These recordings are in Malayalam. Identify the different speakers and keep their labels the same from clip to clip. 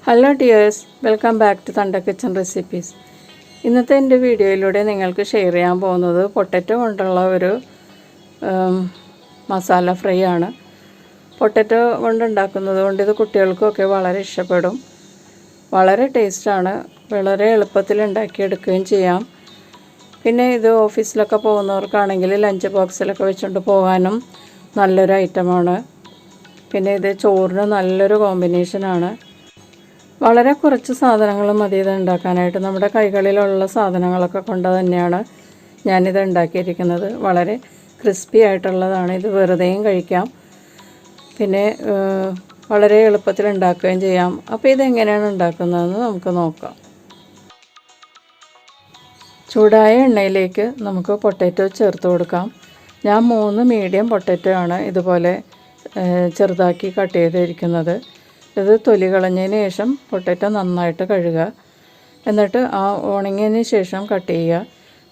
Speaker 1: Hello dears, welcome back to തണ്ട കിച്ചൺ റെസിപ്പീസ്. ഇന്നത്തെ എൻ്റെ വീഡിയോയിലൂടെ നിങ്ങൾക്ക് ഷെയർ ചെയ്യാൻ പോകുന്നത് പൊട്ടറ്റോ കൊണ്ടുള്ള ഒരു മസാല ഫ്രൈ ആണ്. പൊട്ടറ്റോ കൊണ്ടുണ്ടാക്കുന്നത് കൊണ്ട് ഇത് കുട്ടികൾക്കൊക്കെ വളരെ ഇഷ്ടപ്പെടും. വളരെ ടേസ്റ്റാണ്. വളരെ എളുപ്പത്തിൽ ഉണ്ടാക്കിയെടുക്കുകയും ചെയ്യാം. പിന്നെ ഇത് ഓഫീസിലൊക്കെ പോകുന്നവർക്കാണെങ്കിൽ ലഞ്ച് ബോക്സിലൊക്കെ വെച്ചുകൊണ്ട് പോകാനും നല്ലൊരു ഐറ്റമാണ്. പിന്നെ ഇത് ചോറിന് നല്ലൊരു കോമ്പിനേഷനാണ്. വളരെ കുറച്ച് സാധനങ്ങൾ മതി ഇത് ഉണ്ടാക്കാനായിട്ട്. നമ്മുടെ കൈകളിലുള്ള സാധനങ്ങളൊക്കെ കൊണ്ട് തന്നെയാണ് ഞാനിത് ഉണ്ടാക്കിയിരിക്കുന്നത്. വളരെ ക്രിസ്പി ആയിട്ടുള്ളതാണ്. ഇത് വെറുതെയും കഴിക്കാം, പിന്നെ വളരെ എളുപ്പത്തിൽ ഉണ്ടാക്കുകയും ചെയ്യാം. അപ്പോൾ ഇതെങ്ങനെയാണ് ഉണ്ടാക്കുന്നതെന്ന് നമുക്ക് നോക്കാം. ചൂടായ എണ്ണയിലേക്ക് നമുക്ക് പൊട്ടാറ്റോ ചേർത്ത് കൊടുക്കാം. ഞാൻ 3 മീഡിയം പൊട്ടാറ്റോ ആണ് ഇതുപോലെ ചെറുതാക്കി കട്ട് ചെയ്തിരിക്കുന്നത്. ഇത് തൊലി കളഞ്ഞതിന് ശേഷം പൊട്ടാറ്റോ നന്നായിട്ട് കഴുകുക. എന്നിട്ട് ആ ഉണങ്ങിയതിന് ശേഷം കട്ട് ചെയ്യുക.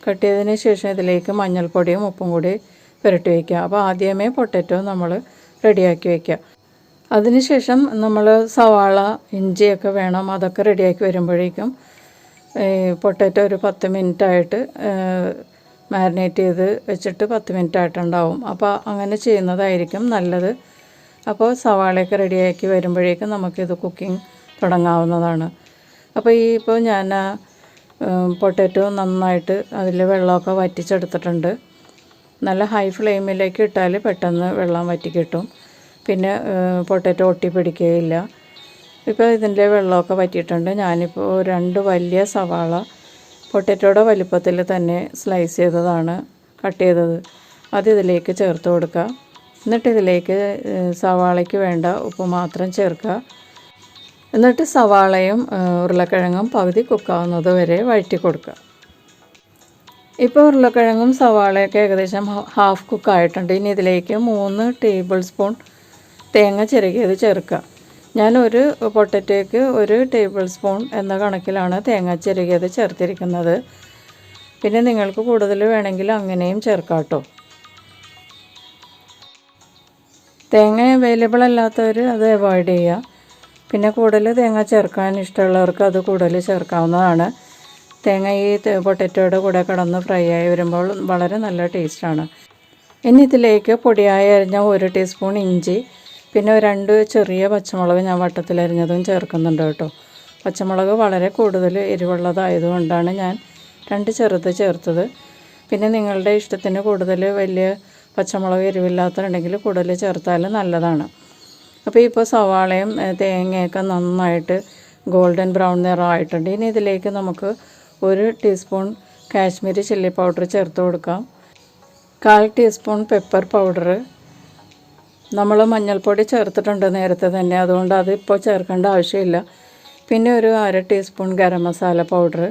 Speaker 1: കട്ട് ചെയ്തതിന് ശേഷം ഇതിലേക്ക് മഞ്ഞൾപ്പൊടിയും ഉപ്പും കൂടി പുരട്ടി വയ്ക്കുക. അപ്പോൾ ആദ്യമേ പൊട്ടാറ്റോ നമ്മൾ റെഡിയാക്കി വയ്ക്കുക. അതിനുശേഷം നമ്മൾ സവാള, ഇഞ്ചിയൊക്കെ വേണം. അതൊക്കെ റെഡിയാക്കി വരുമ്പോഴേക്കും പൊട്ടാറ്റോ ഒരു 10 മിനിറ്റായിട്ട് മാരിനേറ്റ് ചെയ്ത് വെച്ചിട്ട് 10 മിനിറ്റായിട്ടുണ്ടാവും. അപ്പോൾ അങ്ങനെ ചെയ്യുന്നതായിരിക്കും നല്ലത്. അപ്പോൾ സവാളയൊക്കെ റെഡിയാക്കി വരുമ്പോഴേക്കും നമുക്കിത് കുക്കിംഗ് തുടങ്ങാവുന്നതാണ്. അപ്പോൾ ഇപ്പോൾ ഞാൻ പൊട്ടാറ്റോ നന്നായിട്ട് അതിൽ വെള്ളമൊക്കെ വറ്റിച്ചെടുത്തിട്ടുണ്ട്. നല്ല ഹൈ ഫ്ലെയിമിലേക്ക് ഇട്ടാൽ പെട്ടെന്ന് വെള്ളം വറ്റി കിട്ടും. പിന്നെ പൊട്ടാറ്റോ ഒട്ടി പിടിക്കുകയില്ല. ഇപ്പോൾ ഇതിൻ്റെ വെള്ളമൊക്കെ വറ്റിയിട്ടുണ്ട്. ഞാനിപ്പോൾ 2 വലിയ സവാള പൊട്ടാറ്റോയുടെ വലിപ്പത്തിൽ തന്നെ സ്ലൈസ് ചെയ്തതാണ് കട്ട് ചെയ്തത്. അത് ഇതിലേക്ക് ചേർത്ത് കൊടുക്കുക. എന്നിട്ട് ഇതിലേക്ക് സവാളയ്ക്ക് വേണ്ട ഉപ്പ് മാത്രം ചേർക്കുക. എന്നിട്ട് സവാളയും ഉരുളക്കിഴങ്ങും പകുതി കുക്കാവുന്നത് വരെ വഴറ്റി കൊടുക്കുക. ഇപ്പോൾ ഉരുളക്കിഴങ്ങും സവാളയൊക്കെ ഏകദേശം ഹാഫ് കുക്കായിട്ടുണ്ട്. ഇനി ഇതിലേക്ക് 3 ടേബിൾ സ്പൂൺ തേങ്ങ ചിരകിയത് ചേർക്കുക. ഞാൻ ഒരു പൊട്ടറ്റോയ്ക്ക് 1 ടേബിൾ സ്പൂൺ എന്ന കണക്കിലാണ് തേങ്ങ ചിരകിയത് ചേർത്തിരിക്കുന്നത്. പിന്നെ നിങ്ങൾക്ക് കൂടുതൽ വേണമെങ്കിൽ അങ്ങനെയും ചേർക്കാം കേട്ടോ. തേങ്ങ അവൈലബിൾ അല്ലാത്തവർ അത് അവോയ്ഡ് ചെയ്യുക. പിന്നെ കൂടുതൽ തേങ്ങ ചേർക്കാൻ ഇഷ്ടമുള്ളവർക്ക് അത് കൂടുതൽ ചേർക്കാവുന്നതാണ്. തേങ്ങ ഈ പൊട്ടറ്റോയുടെ കൂടെ കിടന്ന് ഫ്രൈ ആയി വരുമ്പോൾ വളരെ നല്ല ടേസ്റ്റാണ്. ഇനി ഇതിലേക്ക് പൊടിയായി അരിഞ്ഞ 1 ടീസ്പൂൺ ഇഞ്ചി, പിന്നെ 2 ചെറിയ പച്ചമുളക് ഞാൻ വട്ടത്തിലരിഞ്ഞതും ചേർക്കുന്നുണ്ട് കേട്ടോ. പച്ചമുളക് വളരെ കൂടുതൽ എരിവുള്ളതായതുകൊണ്ടാണ് ഞാൻ 2 ചെറുത് ചേർത്തത്. പിന്നെ നിങ്ങളുടെ ഇഷ്ടത്തിന് കൂടുതൽ വലിയ പച്ചമുളക് എരിവില്ലാത്തതുണ്ടെങ്കിൽ കൂടുതൽ ചേർത്താൽ നല്ലതാണ്. അപ്പോൾ ഇപ്പോൾ സവാളയും തേങ്ങയൊക്കെ നന്നായിട്ട് ഗോൾഡൻ ബ്രൗൺ നിറമായിട്ടുണ്ട്. ഇനി ഇതിലേക്ക് നമുക്ക് 1 ടീസ്പൂൺ കാശ്മീരി ചില്ലി പൗഡർ ചേർത്ത് കൊടുക്കാം. 1/4 ടീസ്പൂൺ പെപ്പർ പൗഡർ. നമ്മൾ മഞ്ഞൾപ്പൊടി ചേർത്തിട്ടുണ്ട് നേരത്തെ തന്നെ, അതുകൊണ്ട് അതിപ്പോൾ ചേർക്കേണ്ട ആവശ്യമില്ല. പിന്നെ ഒരു 1/2 ടീസ്പൂൺ ഗരം മസാല പൗഡർ.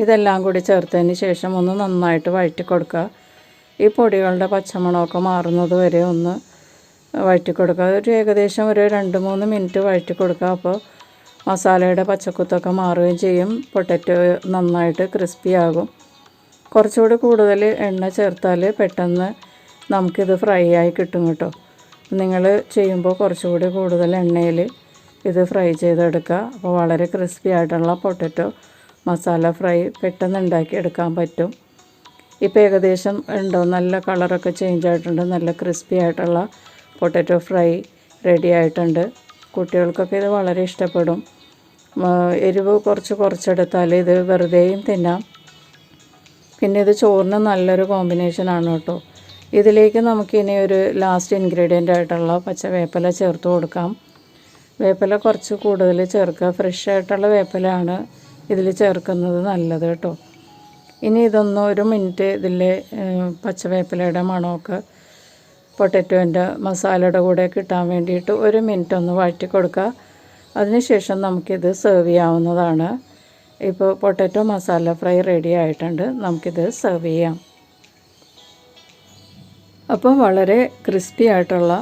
Speaker 1: ഇതെല്ലാം കൂടി ചേർത്തതിന് ശേഷം ഒന്ന് നന്നായിട്ട് വഴറ്റി കൊടുക്കുക. ഈ പൊടികളുടെ പച്ചമണമൊക്കെ മാറുന്നത് വരെ ഒന്ന് വഴറ്റി കൊടുക്കുക. ഏകദേശം ഒരു 2-3 മിനിറ്റ് വഴറ്റി കൊടുക്കുക. അപ്പോൾ മസാലയുടെ പച്ചക്കുത്തൊക്കെ മാറുകയും ചെയ്യും. പൊട്ടാറ്റോ നന്നായിട്ട് ക്രിസ്പി ആകും. കുറച്ചുകൂടി കൂടുതൽ എണ്ണ ചേർത്താൽ പെട്ടെന്ന് നമുക്കിത് ഫ്രൈ ആയി കിട്ടും കേട്ടോ. നിങ്ങൾ ചെയ്യുമ്പോൾ കുറച്ചുകൂടി കൂടുതൽ എണ്ണയിൽ ഇത് ഫ്രൈ ചെയ്തെടുക്കുക. അപ്പോൾ വളരെ ക്രിസ്പി ആയിട്ടുള്ള പൊട്ടാറ്റോ മസാല ഫ്രൈ പെട്ടെന്ന് ഉണ്ടാക്കിയെടുക്കാൻ പറ്റും. ഇപ്പോൾ ഏകദേശം ഉണ്ടോ, നല്ല കളറൊക്കെ ചേഞ്ച് ആയിട്ടുണ്ട്. നല്ല ക്രിസ്പി ആയിട്ടുള്ള പൊട്ടാറ്റോ ഫ്രൈ റെഡി ആയിട്ടുണ്ട്. കുട്ടികൾക്കൊക്കെ ഇത് വളരെ ഇഷ്ടപ്പെടും. എരിവ് കുറച്ചെടുത്താൽ ഇത് വെറുതെയും തിന്നാം. പിന്നെ ഇത് ചോറിന് നല്ലൊരു കോമ്പിനേഷനാണ് കേട്ടോ. ഇതിലേക്ക് നമുക്കിനി ഒരു ലാസ്റ്റ് ഇൻഗ്രീഡിയൻ്റ് ആയിട്ടുള്ള പച്ചവേപ്പില ചേർത്ത് കൊടുക്കാം. വേപ്പില കുറച്ച് കൂടുതൽ ചേർക്കുക. ഫ്രഷ് ആയിട്ടുള്ള വേപ്പിലയാണ് ഇതിൽ ചേർക്കുന്നത് നല്ലത് കേട്ടോ. ഇനി ഇതൊന്ന് 1 മിനിറ്റ് ഇതിൽ പച്ചവേപ്പിലയുടെ മണമൊക്കെ പൊട്ടാറ്റോൻ്റെ മസാലയുടെ കൂടെ കിട്ടാൻ വേണ്ടിയിട്ട് 1 മിനിറ്റ് ഒന്ന് വഴറ്റി കൊടുക്കുക. അതിനുശേഷം നമുക്കിത് സെർവ് ചെയ്യാവുന്നതാണ്. ഇപ്പോൾ പൊട്ടാറ്റോ മസാല ഫ്രൈ റെഡി ആയിട്ടുണ്ട്. നമുക്കിത് സെർവ് ചെയ്യാം. അപ്പോൾ വളരെ ക്രിസ്പി ആയിട്ടുള്ള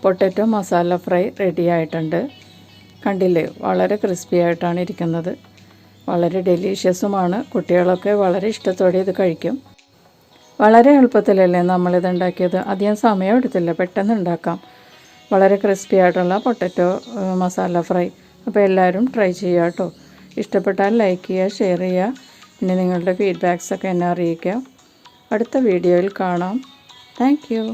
Speaker 1: പൊട്ടാറ്റോ മസാല ഫ്രൈ റെഡി ആയിട്ടുണ്ട്. കണ്ടില്ലേ, വളരെ ക്രിസ്പി ആയിട്ടാണ് ഇരിക്കുന്നത്. വളരെ ഡെലീഷ്യസുമാണ്. കുട്ടികളൊക്കെ വളരെ ഇഷ്ടത്തോടെ ഇത് കഴിക്കും. വളരെ എളുപ്പത്തിലല്ലേ നമ്മളിത് ഉണ്ടാക്കിയത്. അധികം സമയം എടുത്തില്ല, പെട്ടെന്ന് ഉണ്ടാക്കാം. വളരെ ക്രിസ്പി ആയിട്ടുള്ള പൊട്ടാറ്റോ മസാല ഫ്രൈ അപ്പോൾ എല്ലാവരും ട്രൈ ചെയ്യുക കേട്ടോ. ഇഷ്ടപ്പെട്ടാൽ ലൈക്ക് ചെയ്യുക, ഷെയർ ചെയ്യുക. പിന്നെ നിങ്ങളുടെ ഫീഡ്ബാക്സൊക്കെ എന്നെ അറിയിക്കുക. അടുത്ത വീഡിയോയിൽ കാണാം. Thank you.